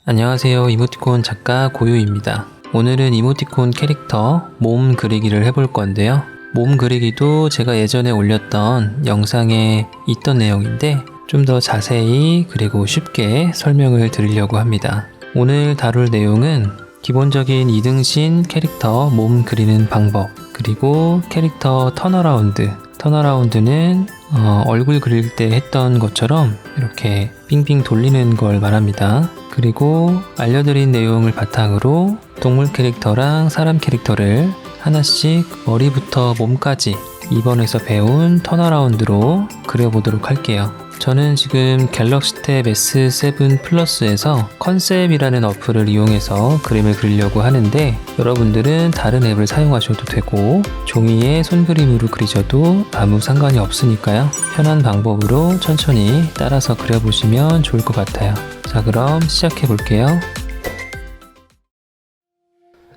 안녕하세요. 이모티콘 작가 고유입니다. 오늘은 이모티콘 캐릭터 몸 그리기를 해볼 건데요. 몸 그리기도 제가 예전에 올렸던 영상에 있던 내용인데 좀 더 자세히 그리고 쉽게 설명을 드리려고 합니다. 오늘 다룰 내용은 기본적인 이등신 캐릭터 몸 그리는 방법, 그리고 캐릭터 턴어라운드. 턴어라운드는 얼굴 그릴 때 했던 것처럼 이렇게 빙빙 돌리는 걸 말합니다. 그리고 알려드린 내용을 바탕으로 동물 캐릭터랑 사람 캐릭터를 하나씩 머리부터 몸까지 이번에서 배운 턴어라운드로 그려보도록 할게요. 저는 지금 갤럭시 탭 S7 플러스에서 컨셉이라는 어플을 이용해서 그림을 그리려고 하는데, 여러분들은 다른 앱을 사용하셔도 되고 종이에 손그림으로 그리셔도 아무 상관이 없으니까요. 편한 방법으로 천천히 따라서 그려보시면 좋을 것 같아요. 자, 그럼 시작해 볼게요.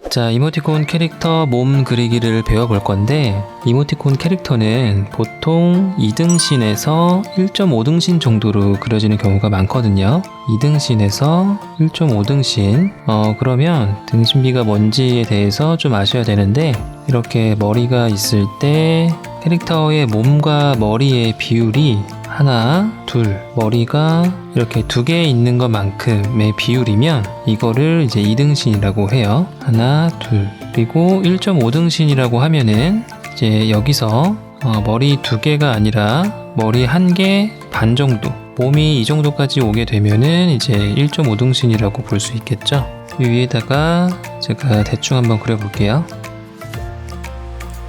자, 이모티콘 캐릭터 몸 그리기를 배워볼 건데, 이모티콘 캐릭터는 보통 2등신에서 1.5등신 정도로 그려지는 경우가 많거든요. 2등신에서 1.5등신. 그러면 등신비가 뭔지에 대해서 좀 아셔야 되는데, 이렇게 머리가 있을 때 캐릭터의 몸과 머리의 비율이 하나, 둘, 머리가 이렇게 두 개 있는 것만큼의 비율이면 이거를 이제 2등신이라고 해요. 하나, 둘. 그리고 1.5등신이라고 하면은 이제 여기서 머리 두 개가 아니라 머리 한 개 반 정도, 몸이 이 정도까지 오게 되면은 이제 1.5등신이라고 볼 수 있겠죠. 이 위에다가 제가 대충 한번 그려볼게요.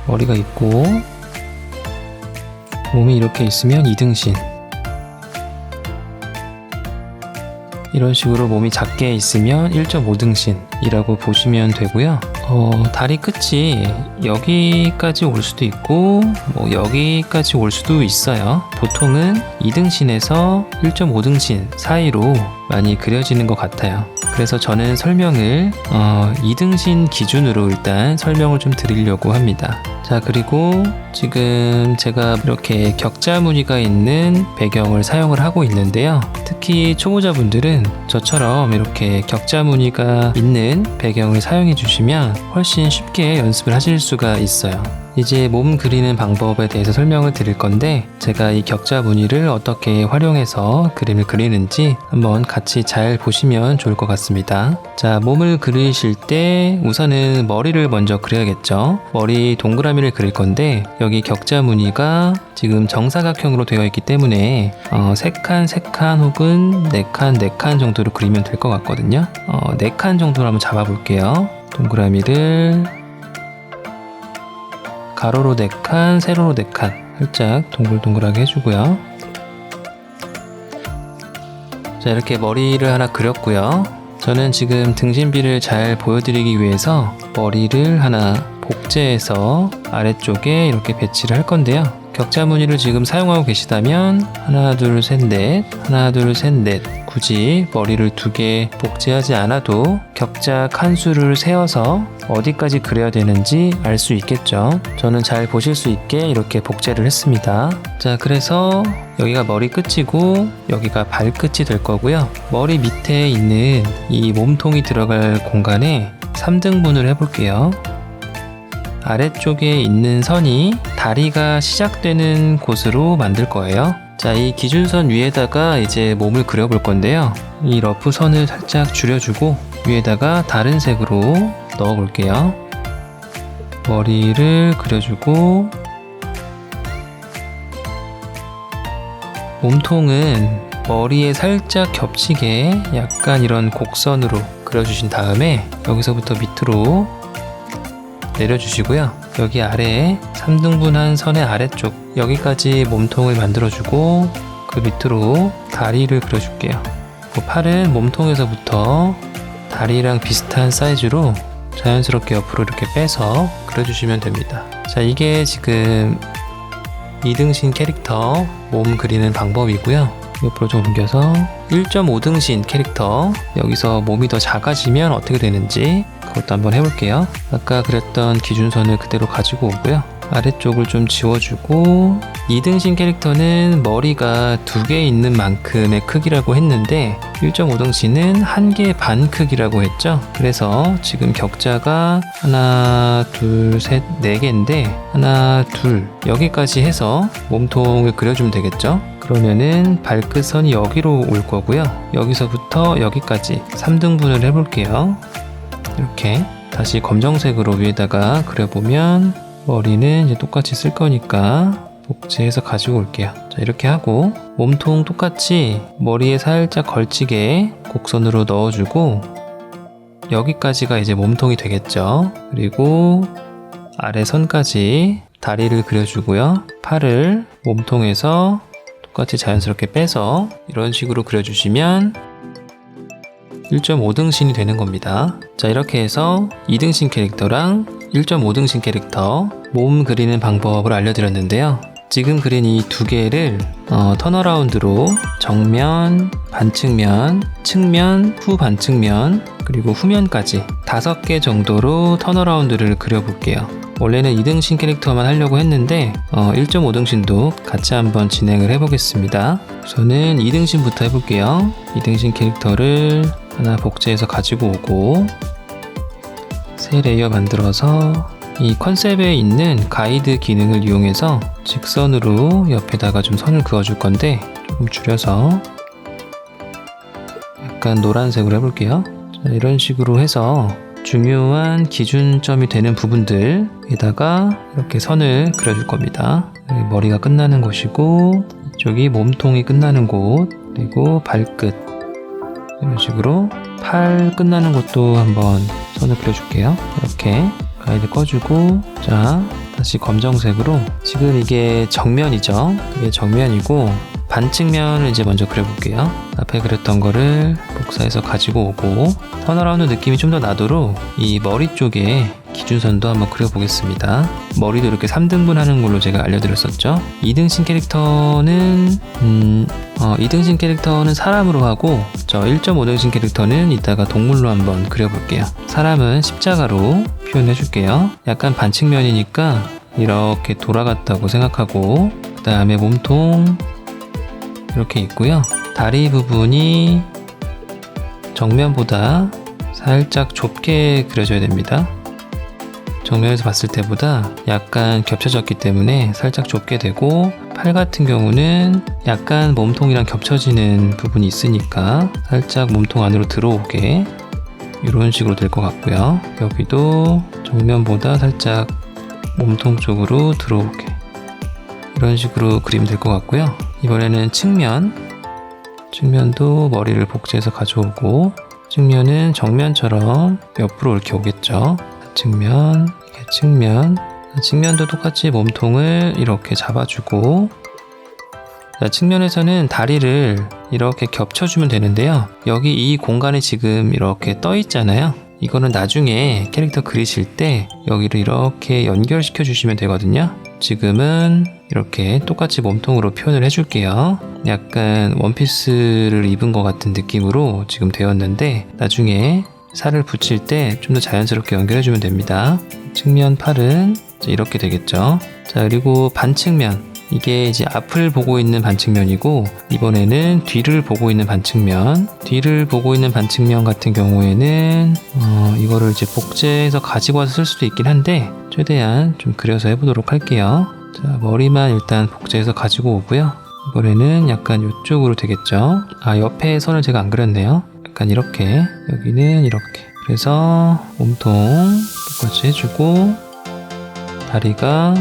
머리가 있고 몸이 이렇게 있으면 2등신. 이런 식으로 몸이 작게 있으면 1.5등신이라고 보시면 되고요. 다리 끝이 여기까지 올 수도 있고 여기까지 올 수도 있어요. 보통은 2등신에서 1.5등신 사이로 많이 그려지는 것 같아요. 그래서 저는 설명을 2등신 기준으로 일단 설명을 좀 드리려고 합니다. 자, 그리고 지금 제가 이렇게 격자 무늬가 있는 배경을 사용을 하고 있는데요. 특히 초보자분들은 저처럼 이렇게 격자 무늬가 있는 배경을 사용해 주시면 훨씬 쉽게 연습을 하실 수가 있어요. 이제 몸 그리는 방법에 대해서 설명을 드릴 건데, 제가 이 격자 무늬를 어떻게 활용해서 그림을 그리는지 한번 같이 잘 보시면 좋을 것 같습니다. 자, 몸을 그리실 때 우선은 머리를 먼저 그려야겠죠. 머리 동그라미를 그릴 건데, 여기 격자 무늬가 지금 정사각형으로 되어 있기 때문에 3칸, 3칸 혹은 4칸, 4칸 정도로 그리면 될 것 같거든요. 4칸 정도로 한번 잡아 볼게요. 동그라미를 가로로 4칸, 세로로 4칸 살짝 동글동글하게 해주고요. 자, 이렇게 머리를 하나 그렸고요. 저는 지금 등신비를 잘 보여드리기 위해서 머리를 하나 복제해서 아래쪽에 이렇게 배치를 할 건데요. 격자 무늬를 지금 사용하고 계시다면 하나, 둘, 셋, 넷, 하나, 둘, 셋, 넷. 굳이 머리를 2개 복제하지 않아도 격자 칸수를 세어서 어디까지 그려야 되는지 알 수 있겠죠. 저는 잘 보실 수 있게 이렇게 복제를 했습니다. 자, 그래서 여기가 머리 끝이고 여기가 발끝이 될 거고요. 머리 밑에 있는 이 몸통이 들어갈 공간에 3등분을 해볼게요. 아래쪽에 있는 선이 다리가 시작되는 곳으로 만들 거예요. 자, 이 기준선 위에다가 이제 몸을 그려볼 건데요. 이 러프 선을 살짝 줄여주고 위에다가 다른 색으로 넣어 볼게요. 머리를 그려주고 몸통은 머리에 살짝 겹치게 약간 이런 곡선으로 그려주신 다음에 여기서부터 밑으로 내려주시고요. 여기 아래에 3등분한 선의 아래쪽 여기까지 몸통을 만들어주고 그 밑으로 다리를 그려줄게요. 팔은 몸통에서부터 다리랑 비슷한 사이즈로 자연스럽게 옆으로 이렇게 빼서 그려주시면 됩니다. 자, 이게 지금 2등신 캐릭터 몸 그리는 방법이고요. 옆으로 좀 옮겨서 1.5등신 캐릭터, 여기서 몸이 더 작아지면 어떻게 되는지 그것도 한번 해볼게요. 아까 그렸던 기준선을 그대로 가지고 오고요. 아래쪽을 좀 지워주고, 2등신 캐릭터는 머리가 2개 있는 만큼의 크기라고 했는데 1.5등신은 1개 반 크기라고 했죠. 그래서 지금 격자가 하나, 둘, 셋, 4개인데 하나, 둘 여기까지 해서 몸통을 그려주면 되겠죠. 그러면은 발끝선이 여기로 올 거고요. 여기서부터 여기까지 3등분을 해볼게요. 이렇게 다시 검정색으로 위에다가 그려보면 머리는 이제 똑같이 쓸 거니까 복제해서 가지고 올게요. 자, 이렇게 하고 몸통 똑같이 머리에 살짝 걸치게 곡선으로 넣어주고, 여기까지가 이제 몸통이 되겠죠. 그리고 아래 선까지 다리를 그려주고요. 팔을 몸통에서 똑같이 자연스럽게 빼서 이런 식으로 그려주시면 1.5등신이 되는 겁니다. 자, 이렇게 해서 2등신 캐릭터랑 1.5등신 캐릭터 몸 그리는 방법을 알려드렸는데요. 지금 그린 이 2개를 턴어라운드로 정면, 반측면, 측면, 후반측면, 그리고 후면까지 5개 정도로 턴어라운드를 그려볼게요. 원래는 2등신 캐릭터만 하려고 했는데 1.5등신도 같이 한번 진행을 해보겠습니다. 우선은 2등신부터 해볼게요. 2등신 캐릭터를 하나 복제해서 가지고 오고, 새 레이어 만들어서 이 컨셉에 있는 가이드 기능을 이용해서 직선으로 옆에다가 좀 선을 그어줄 건데 조금 줄여서 약간 노란색으로 해볼게요. 자, 이런 식으로 해서 중요한 기준점이 되는 부분들에다가 이렇게 선을 그려줄 겁니다. 머리가 끝나는 곳이고, 이쪽이 몸통이 끝나는 곳, 그리고 발끝, 이런 식으로 팔 끝나는 곳도 한번 선을 그려줄게요. 이렇게 가이드 꺼주고, 자, 다시 검정색으로, 지금 이게 정면이죠. 이게 정면이고 반측면을 이제 먼저 그려볼게요. 앞에 그렸던 거를 복사해서 가지고 오고, 턴어라운드 느낌이 좀 더 나도록 이 머리 쪽에 기준선도 한번 그려보겠습니다. 머리도 이렇게 3등분 하는 걸로 제가 알려드렸었죠. 2등신 캐릭터는 사람으로 하고, 저 1.5등신 캐릭터는 이따가 동물로 한번 그려볼게요. 사람은 십자가로 표현해줄게요. 약간 반측면이니까 이렇게 돌아갔다고 생각하고, 그 다음에 몸통 이렇게 있고요. 다리 부분이 정면보다 살짝 좁게 그려져야 됩니다. 정면에서 봤을 때보다 약간 겹쳐졌기 때문에 살짝 좁게 되고, 팔 같은 경우는 약간 몸통이랑 겹쳐지는 부분이 있으니까 살짝 몸통 안으로 들어오게 이런 식으로 될 것 같고요. 여기도 정면보다 살짝 몸통 쪽으로 들어오게 이런 식으로 그리면 될 것 같고요. 이번에는 측면도 머리를 복제해서 가져오고, 측면은 정면처럼 옆으로 이렇게 오겠죠. 측면도 똑같이 몸통을 이렇게 잡아주고, 자, 측면에서는 다리를 이렇게 겹쳐주면 되는데요. 여기 이 공간에 지금 이렇게 떠 있잖아요. 이거는 나중에 캐릭터 그리실 때 여기를 이렇게 연결시켜 주시면 되거든요. 지금은 이렇게 똑같이 몸통으로 표현을 해줄게요. 약간 원피스를 입은 것 같은 느낌으로 지금 되었는데, 나중에 살을 붙일 때 좀 더 자연스럽게 연결해주면 됩니다. 측면 팔은 이렇게 되겠죠. 자, 그리고 반측면, 이게 이제 앞을 보고 있는 반측면이고, 이번에는 뒤를 보고 있는 반측면. 뒤를 보고 있는 반측면 같은 경우에는 이거를 이제 복제해서 가지고 와서 쓸 수도 있긴 한데, 최대한 좀 그려서 해보도록 할게요. 자, 머리만 일단 복제해서 가지고 오고요. 이번에는 약간 이쪽으로 되겠죠. 아, 옆에 선을 제가 안 그렸네요. 약간 이렇게, 여기는 이렇게. 그래서 몸통 똑같이 해주고, 다리가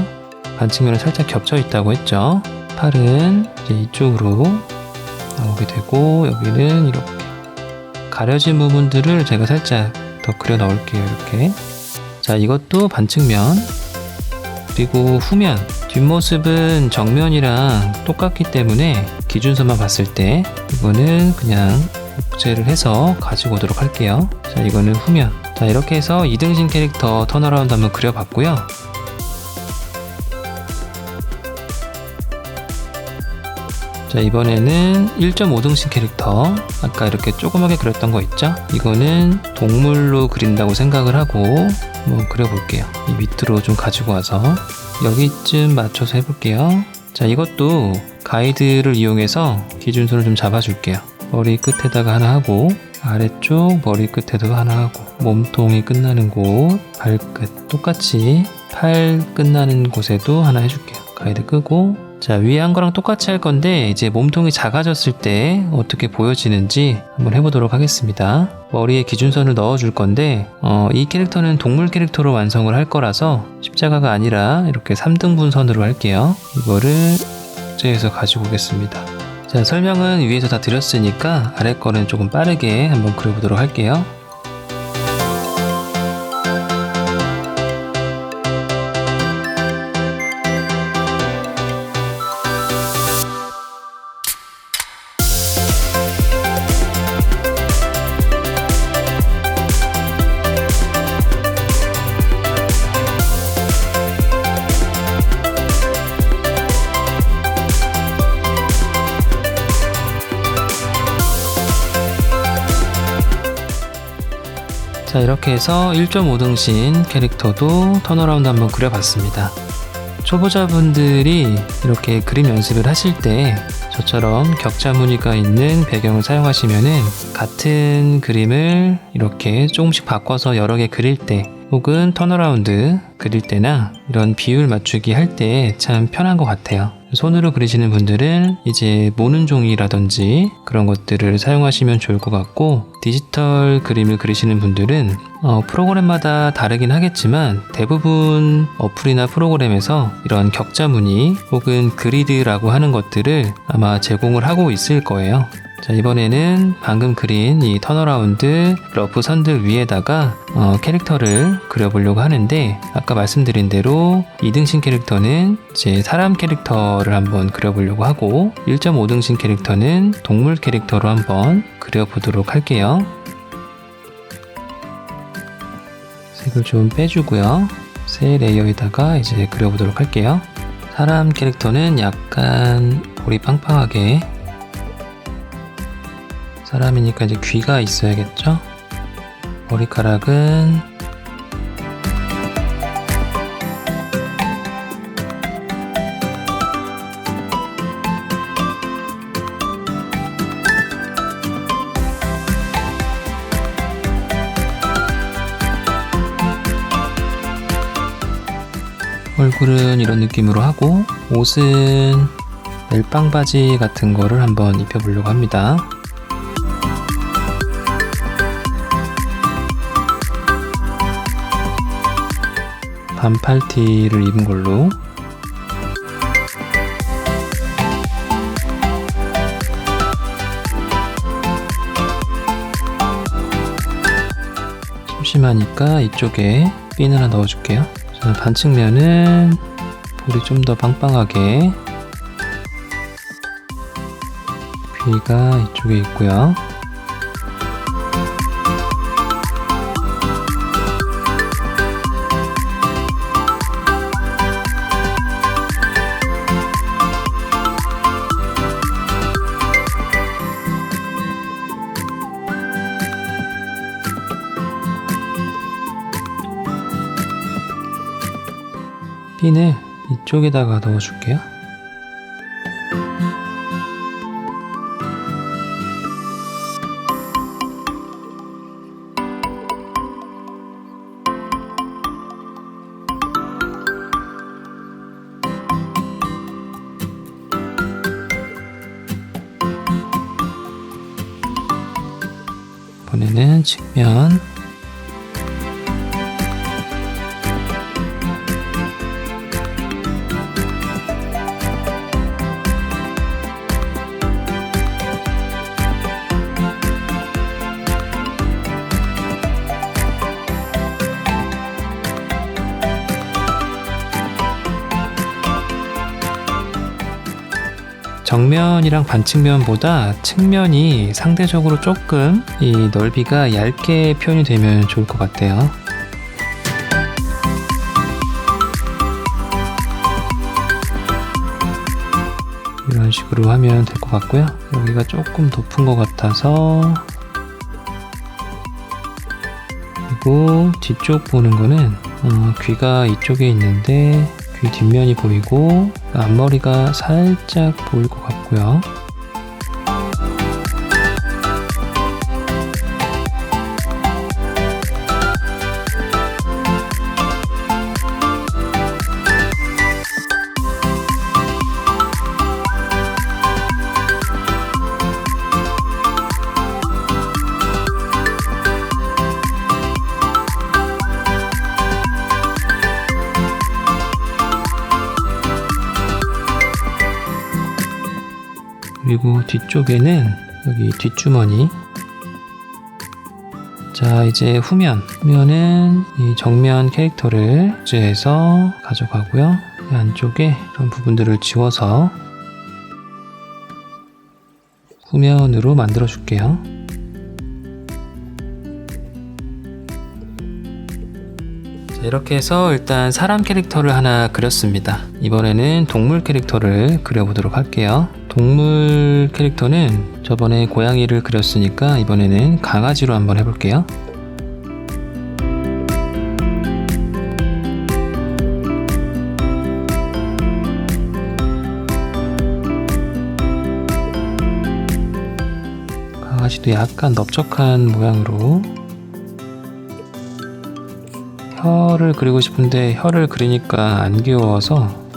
반측면에 살짝 겹쳐 있다고 했죠. 팔은 이제 이쪽으로 나오게 되고, 여기는 이렇게 가려진 부분들을 제가 살짝 더 그려 넣을게요. 이렇게. 자, 이것도 반측면, 그리고 후면, 뒷모습은 정면이랑 똑같기 때문에 기준선만 봤을 때 이거는 그냥 복제를 해서 가지고 오도록 할게요. 자, 이거는 후면. 자, 이렇게 해서 2등신 캐릭터 턴어라운드 한번 그려봤고요. 자, 이번에는 1.5등신 캐릭터, 아까 이렇게 조그맣게 그렸던 거 있죠? 이거는 동물로 그린다고 생각을 하고 한번 그려볼게요. 이 밑으로 좀 가지고 와서 여기쯤 맞춰서 해볼게요. 자, 이것도 가이드를 이용해서 기준선을 좀 잡아줄게요. 머리 끝에다가 하나 하고, 아래쪽 머리 끝에도 하나 하고, 몸통이 끝나는 곳, 발끝 똑같이 팔 끝나는 곳에도 하나 해줄게요. 가이드 끄고, 자, 위에 한 거랑 똑같이 할 건데 이제 몸통이 작아졌을 때 어떻게 보여지는지 한번 해보도록 하겠습니다. 머리에 기준선을 넣어줄 건데 이 캐릭터는 동물 캐릭터로 완성을 할 거라서 십자가가 아니라 이렇게 3등분 선으로 할게요. 이거를 복제해서 가지고 오겠습니다. 자, 설명은 위에서 다 드렸으니까 아래 거는 조금 빠르게 한번 그려보도록 할게요. 자, 이렇게 해서 1.5등신 캐릭터도 턴어라운드 한번 그려봤습니다. 초보자분들이 이렇게 그림 연습을 하실 때 저처럼 격자 무늬가 있는 배경을 사용하시면은 같은 그림을 이렇게 조금씩 바꿔서 여러 개 그릴 때 혹은 턴어라운드 그릴 때나 이런 비율 맞추기 할 때 참 편한 것 같아요. 손으로 그리시는 분들은 이제 모는 종이라든지 그런 것들을 사용하시면 좋을 것 같고, 디지털 그림을 그리시는 분들은 프로그램마다 다르긴 하겠지만 대부분 어플이나 프로그램에서 이런 격자 무늬 혹은 그리드라고 하는 것들을 아마 제공을 하고 있을 거예요. 자, 이번에는 방금 그린 이 턴어라운드 러프 선들 위에다가 캐릭터를 그려보려고 하는데, 아까 말씀드린 대로 2등신 캐릭터는 제 사람 캐릭터를 한번 그려보려고 하고 1.5등신 캐릭터는 동물 캐릭터로 한번 그려보도록 할게요. 색을 좀 빼주고요. 새 레이어에다가 이제 그려보도록 할게요. 사람 캐릭터는 약간 볼이 빵빵하게, 사람이니까 이제 귀가 있어야겠죠? 머리카락은 얼굴은 이런 느낌으로 하고, 옷은 멜빵 바지 같은 거를 한번 입혀보려고 합니다. 반팔티를 입은 걸로. 심심하니까 이쪽에 핀 하나 넣어줄게요. 저는 반측면은 볼이 좀 더 빵빵하게, 귀가 이쪽에 있고요. 핀을 이쪽에다가 넣어줄게요. 이번에는 측면, 정면이랑 반측면보다 측면이 상대적으로 조금 이 넓이가 얇게 표현이 되면 좋을 것 같아요. 이런 이런 식으로 하면 될 것 같고요. 여기가 조금 높은 것 같아서, 그리고 뒤쪽 보는 거는 귀가 이쪽에 있는데 귀 뒷면이 보이고 앞머리가 살짝 보일 것 같고요. 그리고 뒤쪽에는 여기 뒷주머니. 자, 이제 후면은 이 정면 캐릭터를 복제해서 가져가고요. 이 안쪽에 이런 부분들을 지워서 후면으로 만들어 줄게요. 자, 이렇게 해서 일단 사람 캐릭터를 하나 그렸습니다. 이번에는 동물 캐릭터를 그려보도록 할게요. 동물 캐릭터는 저번에 고양이를 그렸으니까 이번에는 강아지로 한번 해볼게요. 강아지도 약간 넓적한 모양으로 혀를 그리고 싶은데 혀를 그리니까 안 귀여워서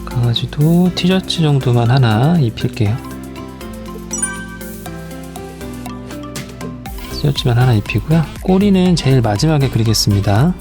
강아지도 티셔츠 정도만 하나 입힐게요. 티셔츠만 하나 입히고요. 꼬리는 제일 마지막에 그리겠습니다.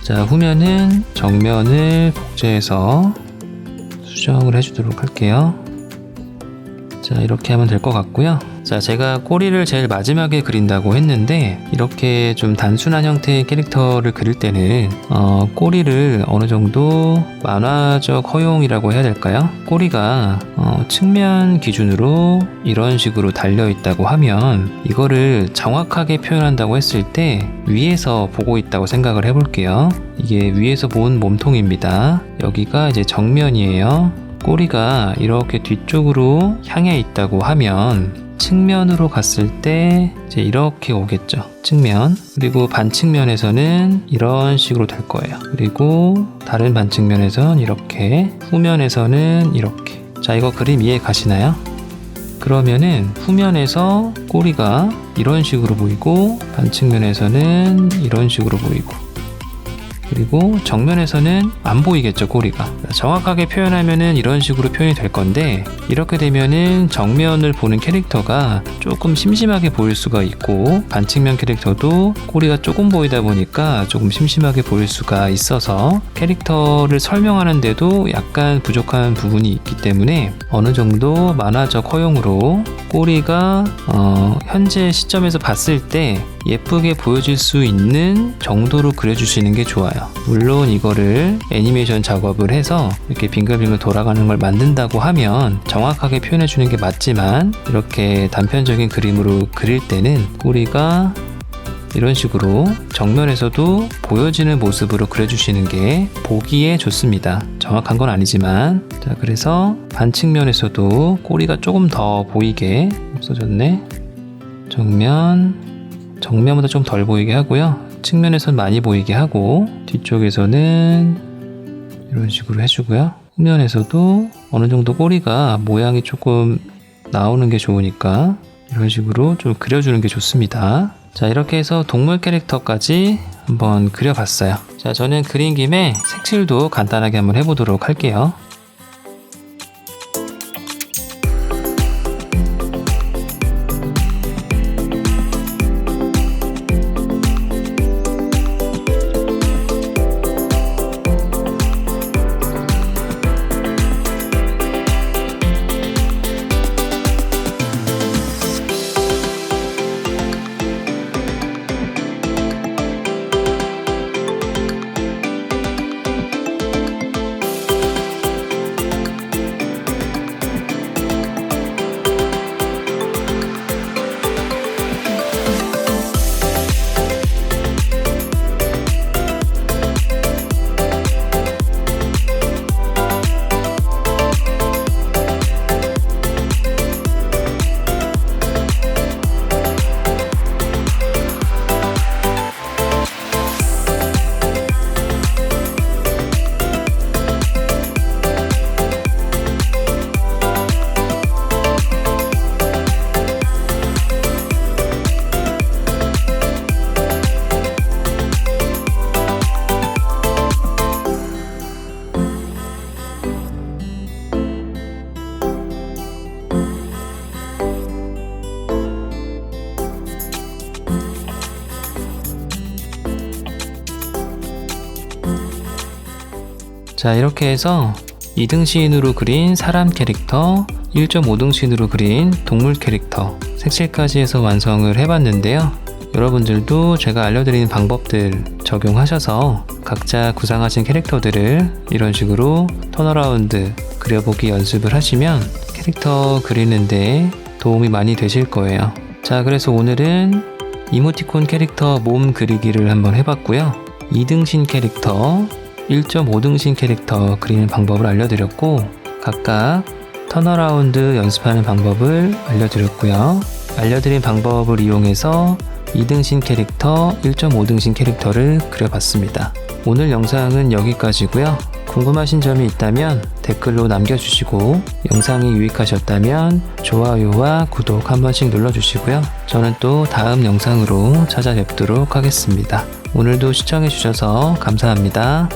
자, 후면은 정면을 복제해서 수정을 해주도록 할게요. 자, 이렇게 하면 될 것 같고요. 자, 제가 꼬리를 제일 마지막에 그린다고 했는데 이렇게 좀 단순한 형태의 캐릭터를 그릴 때는 꼬리를 어느 정도 만화적 허용이라고 해야 될까요? 꼬리가 측면 기준으로 이런 식으로 달려 있다고 하면 이거를 정확하게 표현한다고 했을 때 위에서 보고 있다고 생각을 해볼게요. 이게 위에서 본 몸통입니다. 여기가 이제 정면이에요. 꼬리가 이렇게 뒤쪽으로 향해 있다고 하면 측면으로 갔을 때 이제 이렇게 오겠죠. 측면. 그리고 반측면에서는 이런 식으로 될 거예요. 그리고 다른 반측면에서는 이렇게, 후면에서는 이렇게. 자, 이거 그림 이해 가시나요? 그러면은 후면에서 꼬리가 이런 식으로 보이고 반측면에서는 이런 식으로 보이고, 그리고 정면에서는 안 보이겠죠, 꼬리가. 정확하게 표현하면은 이런 식으로 표현이 될 건데 이렇게 되면은 정면을 보는 캐릭터가 조금 심심하게 보일 수가 있고 반측면 캐릭터도 꼬리가 조금 보이다 보니까 조금 심심하게 보일 수가 있어서 캐릭터를 설명하는데도 약간 부족한 부분이 있기 때문에 어느 정도 만화적 허용으로 꼬리가 현재 시점에서 봤을 때 예쁘게 보여질 수 있는 정도로 그려주시는 게 좋아요. 물론 이거를 애니메이션 작업을 해서 이렇게 빙글빙글 돌아가는 걸 만든다고 하면 정확하게 표현해주는 게 맞지만 이렇게 단편적인 그림으로 그릴 때는 꼬리가 이런 식으로 정면에서도 보여지는 모습으로 그려주시는 게 보기에 좋습니다. 정확한 건 아니지만. 자, 그래서 반측면에서도 꼬리가 조금 더 보이게 없어졌네. 정면보다 좀 덜 보이게 하고요. 측면에선 많이 보이게 하고 뒤쪽에서는 이런 식으로 해주고요. 후면에서도 어느 정도 꼬리가 모양이 조금 나오는 게 좋으니까 이런 식으로 좀 그려주는 게 좋습니다. 자, 이렇게 해서 동물 캐릭터까지 한번 그려봤어요. 자, 저는 그린 김에 색칠도 간단하게 한번 해보도록 할게요. 자, 이렇게 해서 2등신으로 그린 사람 캐릭터, 1.5등신으로 그린 동물 캐릭터 색칠까지 해서 완성을 해봤는데요. 여러분들도 제가 알려드리는 방법들 적용하셔서 각자 구상하신 캐릭터들을 이런 식으로 턴어라운드 그려보기 연습을 하시면 캐릭터 그리는데 도움이 많이 되실 거예요. 자, 그래서 오늘은 이모티콘 캐릭터 몸 그리기를 한번 해봤고요. 2등신 캐릭터, 1.5등신 캐릭터 그리는 방법을 알려드렸고, 각각 턴어라운드 연습하는 방법을 알려드렸고요. 알려드린 방법을 이용해서 2등신 캐릭터, 1.5등신 캐릭터를 그려봤습니다. 오늘 영상은 여기까지고요. 궁금하신 점이 있다면 댓글로 남겨주시고, 영상이 유익하셨다면 좋아요와 구독 한 번씩 눌러주시고요. 저는 또 다음 영상으로 찾아뵙도록 하겠습니다. 오늘도 시청해주셔서 감사합니다.